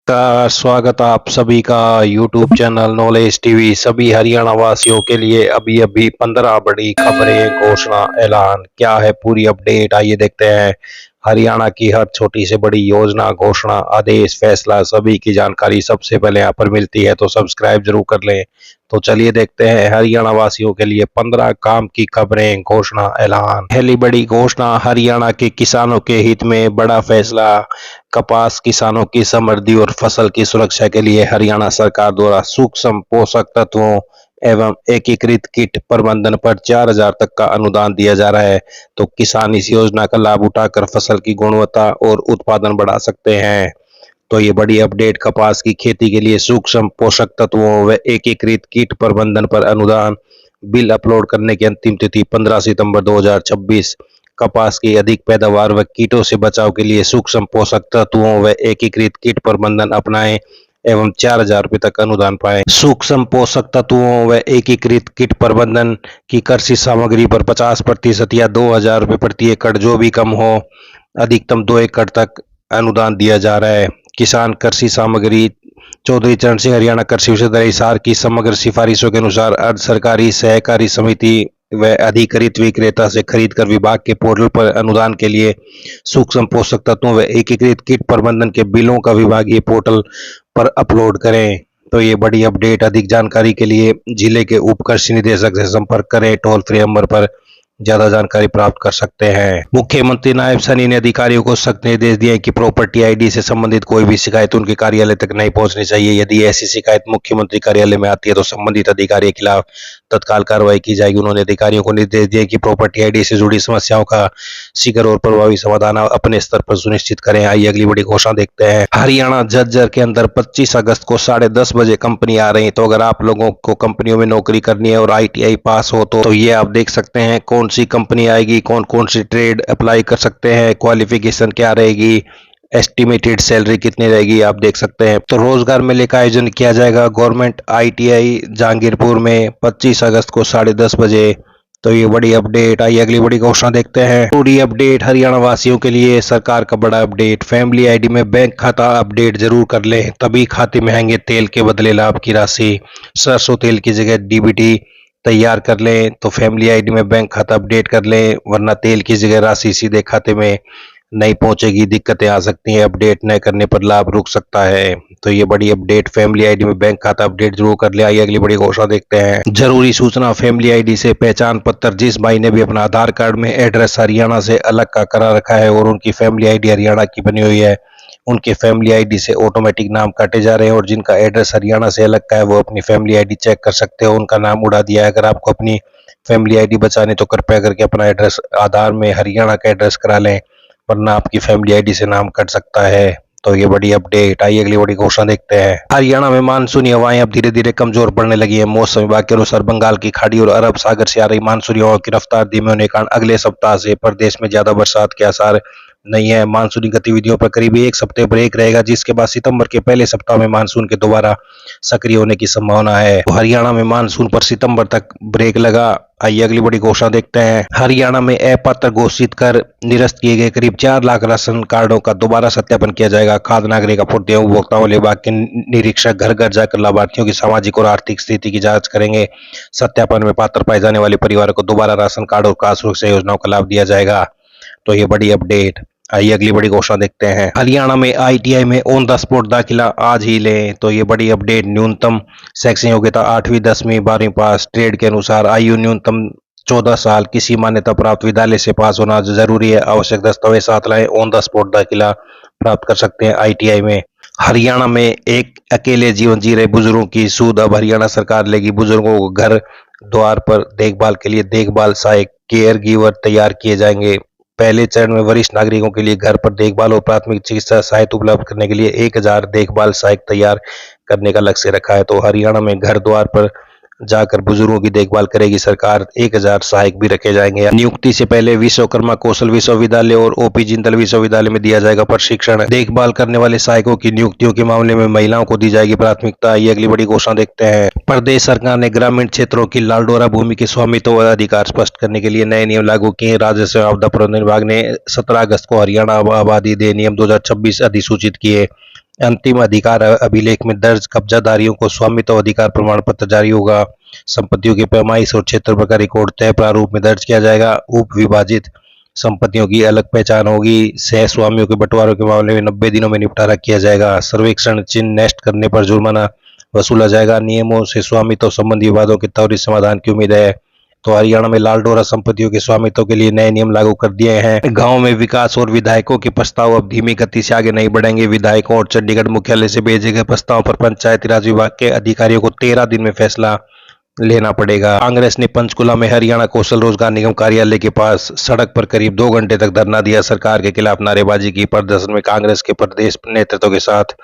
का स्वागत आप सभी का यूट्यूब चैनल नॉलेज टीवी। सभी हरियाणा वासियों के लिए अभी अभी 15 बड़ी खबरें, घोषणा, ऐलान। क्या है पूरी अपडेट, आइए देखते हैं। हरियाणा की हर छोटी से बड़ी योजना, घोषणा, आदेश, फैसला, सभी की जानकारी सबसे पहले यहाँ पर मिलती है, तो सब्सक्राइब जरूर कर लें। तो चलिए देखते हैं हरियाणा वासियों के लिए 15 काम की खबरें, घोषणा, ऐलान। पहली बड़ी घोषणा, हरियाणा के किसानों के हित में बड़ा फैसला। कपास किसानों की समृद्धि और फसल की सुरक्षा के लिए हरियाणा सरकार द्वारा सूक्ष्म पोषक तत्वों एवं एकीकृत कीट प्रबंधन पर 4,000 तक का अनुदान दिया जा रहा है। तो किसान इस योजना का लाभ उठाकर फसल की गुणवत्ता और उत्पादन बढ़ा सकते हैं। तो ये बड़ी अपडेट, कपास की खेती के लिए सूक्ष्म पोषक तत्वों व एकीकृत कीट प्रबंधन पर अनुदान। बिल अपलोड करने की अंतिम तिथि 15 सितंबर 2026। कपास की अधिक पैदावार व कीटों से बचाव के लिए सूक्ष्म पोषक तत्वों व एकीकृत कीट प्रबंधन अपनाएं एवं 4,000 रुपये तक अनुदान पाएं। सूक्ष्म पोषक तत्वों व एकीकृत कीट प्रबंधन की कृषि सामग्री पर 50% या 2,000 रुपये प्रति एकड़ जो भी कम हो, अधिकतम 2 एकड़ तक अनुदान दिया जा रहा है। किसान कृषि सामग्री चौधरी चरण सिंह हरियाणा कृषि विश्वविद्यालय हिसार की समग्र सिफारिशों के अनुसार अर्ध सरकारी सहकारी समिति व अधिकृत विक्रेता से खरीद कर विभाग के पोर्टल पर अनुदान के लिए सूक्ष्म पोषक तत्वों व एकीकृत कीट प्रबंधन के बिलों का विभागीय पोर्टल पर अपलोड करें। तो ये बड़ी अपडेट। अधिक जानकारी के लिए जिले के उप कृषि निदेशक से संपर्क करें। टोल फ्री नंबर पर ज्यादा जानकारी प्राप्त कर सकते हैं। मुख्यमंत्री नायब सैनी ने अधिकारियों को सख्त निर्देश दिए कि प्रॉपर्टी आईडी से संबंधित कोई भी शिकायत उनके कार्यालय तक नहीं पहुंचनी चाहिए। यदि ऐसी शिकायत मुख्यमंत्री कार्यालय में आती है तो संबंधित अधिकारी के खिलाफ तत्काल कार्रवाई की जाएगी। उन्होंने अधिकारियों को निर्देश दिए कि प्रॉपर्टी आईडी से जुड़ी समस्याओं का शीघ्र और प्रभावी समाधान अपने स्तर पर सुनिश्चित करें। आइए अगली बड़ी घोषणा देखते हैं। हरियाणा झज्जर के अंदर 25 अगस्त को 10:30 बजे कंपनी आ रही है। तो अगर आप लोगों को कंपनियों में नौकरी करनी है और ITI पास हो तो ये आप देख सकते हैं कौन सी कंपनी आएगी, कौन कौन सी ट्रेड अप्लाई कर सकते हैं, क्वालिफिकेशन क्या रहेगी, एस्टिमेटेड सैलरी कितनी रहेगी, आप देख सकते हैं। तो रोजगार मेले का आयोजन किया जाएगा गवर्नमेंट ITI जहांगीरपुर में 25 अगस्त को 10:30 बजे। तो ये बड़ी अपडेट। आइए अगली बड़ी घोषणा देखते हैं। पूरी अपडेट हरियाणा वासियों के लिए सरकार का बड़ा अपडेट। फैमिली आईडी में बैंक खाता अपडेट जरूर कर लें, तभी खाते में आएंगे तेल के बदले लाभ की राशि। सरसों तेल की जगह DBT तैयार कर लें, तो फैमिली आईडी में बैंक खाता अपडेट कर लें, वरना तेल की जगह राशि सीधे खाते में नहीं पहुंचेगी, दिक्कतें आ सकती हैं। अपडेट न करने पर लाभ रुक सकता है। तो ये बड़ी अपडेट, फैमिली आईडी में बैंक खाता अपडेट जरूर कर ले। आइए अगली बड़ी घोषणा देखते हैं। जरूरी सूचना, फैमिली आईडी से पहचान पत्र। जिस भाई ने भी अपना आधार कार्ड में एड्रेस हरियाणा से अलग का करा रखा है और उनकी फैमिली आईडी हरियाणा की बनी हुई है, उनके फैमिली आईडी से ऑटोमेटिक नाम काटे जा रहे हैं। और जिनका एड्रेस हरियाणा से अलग का है वो अपनी फैमिली आईडी चेक कर सकते हो, उनका नाम उड़ा दिया है। अगर आपको अपनी फैमिली आईडी बचानी तो कृपया करके अपना एड्रेस आधार में हरियाणा का एड्रेस करा लें, वरना आपकी फैमिली आईडी से नाम कट सकता है। तो ये बड़ी अपडेट। आइए अगली बड़ी घोषणा देखते हैं। हरियाणा में मानसूनी हवाएं अब धीरे धीरे कमजोर पड़ने लगी है। मौसम विभाग के अनुसार बंगाल की खाड़ी और अरब सागर से आ रही मानसूनी हवाओं की रफ्तार धीमे होने के कारण अगले सप्ताह से प्रदेश में ज्यादा बरसात के आसार नहीं है। मानसूनी गतिविधियों पर करीब एक सप्ताह ब्रेक रहेगा, जिसके बाद सितंबर के पहले सप्ताह में मानसून के दोबारा सक्रिय होने की संभावना है। तो हरियाणा में मानसून पर सितंबर तक ब्रेक लगा। आइए अगली बड़ी घोषणा देखते हैं। हरियाणा में अपात्र घोषित कर निरस्त किए गए करीब 4 लाख राशन कार्डों का दोबारा सत्यापन किया जाएगा। खाद्य नागरिक आपूर्ति एवं उपभोक्ता विभाग के निरीक्षक घर घर जाकर लाभार्थियों की सामाजिक और आर्थिक स्थिति की जांच करेंगे। सत्यापन में पात्र पाए जाने वाले परिवारों को दोबारा राशन कार्ड और खाद्य सुरक्षा योजनाओं का लाभ दिया जाएगा। तो ये बड़ी अपडेट। आइए अगली बड़ी घोषणा देखते हैं। हरियाणा में ITI में ऑन द स्पॉट दाखिला आज ही लें। तो ये बड़ी अपडेट। न्यूनतम शैक्षणिक योग्यता 8वीं 10वीं 12वीं पास। ट्रेड के अनुसार आयु न्यूनतम 14 साल। किसी मान्यता प्राप्त विद्यालय से पास होना जरूरी है। आवश्यक दस्तावेज साथ लाएं। ऑन द स्पॉट दाखिला प्राप्त कर सकते हैं ITI में। हरियाणा में एक अकेले जीवन जी रहे बुजुर्गों की सूद अब हरियाणा सरकार लेगी। बुजुर्गों को घर द्वार पर देखभाल के लिए देखभाल सहायक केयर गिवर तैयार किए जाएंगे। पहले चरण में वरिष्ठ नागरिकों के लिए घर पर देखभाल और प्राथमिक चिकित्सा सहायता उपलब्ध करने के लिए 1,000 देखभाल सहायक तैयार करने का लक्ष्य रखा है। तो हरियाणा में घर द्वार पर जाकर बुजुर्गों की देखभाल करेगी सरकार। 1,000 सहायक भी रखे जाएंगे। नियुक्ति से पहले विश्वकर्मा कौशल विश्वविद्यालय और OP जिंदल विश्वविद्यालय में दिया जाएगा प्रशिक्षण। देखभाल करने वाले सहायकों की नियुक्तियों के मामले में महिलाओं को दी जाएगी प्राथमिकता। ये अगली बड़ी घोषणा देखते हैं। प्रदेश सरकार ने ग्रामीण क्षेत्रों की लालडोरा भूमि के स्वामित्व व अधिकार स्पष्ट करने के लिए नए नियम लागू किए। राजस्व एवं आपदा प्रबंधन विभाग ने 17 अगस्त को हरियाणा आबादी दे नियम 2026 अधिसूचित किए। अंतिम अधिकार अभिलेख में दर्ज कब्जाधारियों को स्वामित्व अधिकार प्रमाण पत्र जारी होगा। संपत्तियों की पैमाइश और क्षेत्रफल का रिकॉर्ड तय प्रारूप में दर्ज किया जाएगा। उप विभाजित संपत्तियों की अलग पहचान होगी। सह स्वामियों के बंटवारों के मामले में 90 दिनों में निपटारा किया जाएगा। सर्वेक्षण चिन्ह नष्ट करने पर जुर्माना वसूला जाएगा। नियमों से स्वामित्व संबंधी विवादों के त्वरित समाधान की उम्मीद है। तो हरियाणा में लाल डोरा संपत्तियों के स्वामित्व के लिए नए नियम लागू कर दिए हैं। गांव में विकास और विधायकों के प्रस्ताव अब धीमी गति से आगे नहीं बढ़ेंगे। विधायकों और चंडीगढ़ मुख्यालय से भेजे गए प्रस्ताव पर पंचायती राज विभाग के अधिकारियों को 13 दिन में फैसला लेना पड़ेगा। कांग्रेस ने पंचकुला में हरियाणा कौशल रोजगार निगम कार्यालय के पास सड़क पर करीब 2 घंटे तक धरना दिया। सरकार के खिलाफ नारेबाजी की। प्रदर्शन में कांग्रेस के प्रदेश नेतृत्व के साथ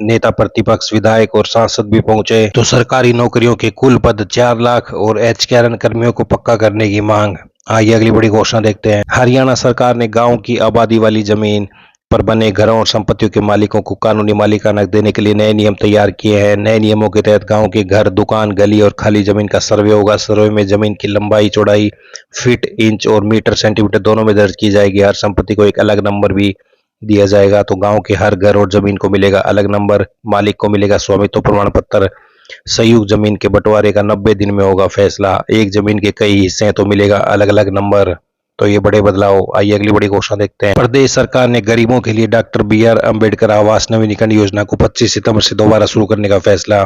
नेता प्रतिपक्ष, विधायक और सांसद भी पहुंचे। तो सरकारी नौकरियों के कुल पद 4 लाख और HKRN कर्मियों को पक्का करने की मांग। आइए अगली बड़ी घोषणा देखते हैं। हरियाणा सरकार ने गांव की आबादी वाली जमीन पर बने घरों और संपत्तियों के मालिकों को कानूनी मालिकाना देने के लिए नए नियम तैयार किए हैं। नए नियमों के तहत गांव के घर, दुकान, गली और खाली जमीन का सर्वे होगा। सर्वे में जमीन की लंबाई, चौड़ाई फीट, इंच और मीटर, सेंटीमीटर दोनों में दर्ज की जाएगी। हर संपत्ति को एक अलग नंबर भी दिया जाएगा। तो गांव के हर घर और जमीन को मिलेगा अलग नंबर। मालिक को मिलेगा स्वामित्व प्रमाण पत्र। संयुक्त जमीन के बंटवारे का 90 दिन में होगा फैसला। एक जमीन के कई हिस्से तो मिलेगा अलग अलग नंबर। तो ये बड़े बदलाव। आइए अगली बड़ी घोषणा देखते हैं। प्रदेश सरकार ने गरीबों के लिए डॉक्टर BR अम्बेडकर आवास नवीनीकरण योजना को 25 सितंबर से दोबारा शुरू करने का फैसला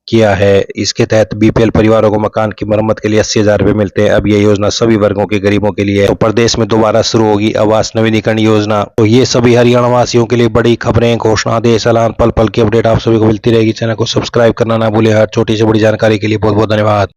किया है। इसके तहत BPL परिवारों को मकान की मरम्मत के लिए 80,000 रुपए मिलते हैं। अब यह योजना सभी वर्गों के गरीबों के लिए है। तो प्रदेश में दोबारा शुरू होगी आवास नवीनीकरण योजना। तो ये सभी हरियाणा वासियों के लिए बड़ी खबरें, घोषणा, देश ऐलान, पल पल की अपडेट आप सभी को मिलती रहेगी। चैनल को सब्सक्राइब करना ना भूले। हर छोटी से बड़ी जानकारी के लिए बहुत बहुत धन्यवाद।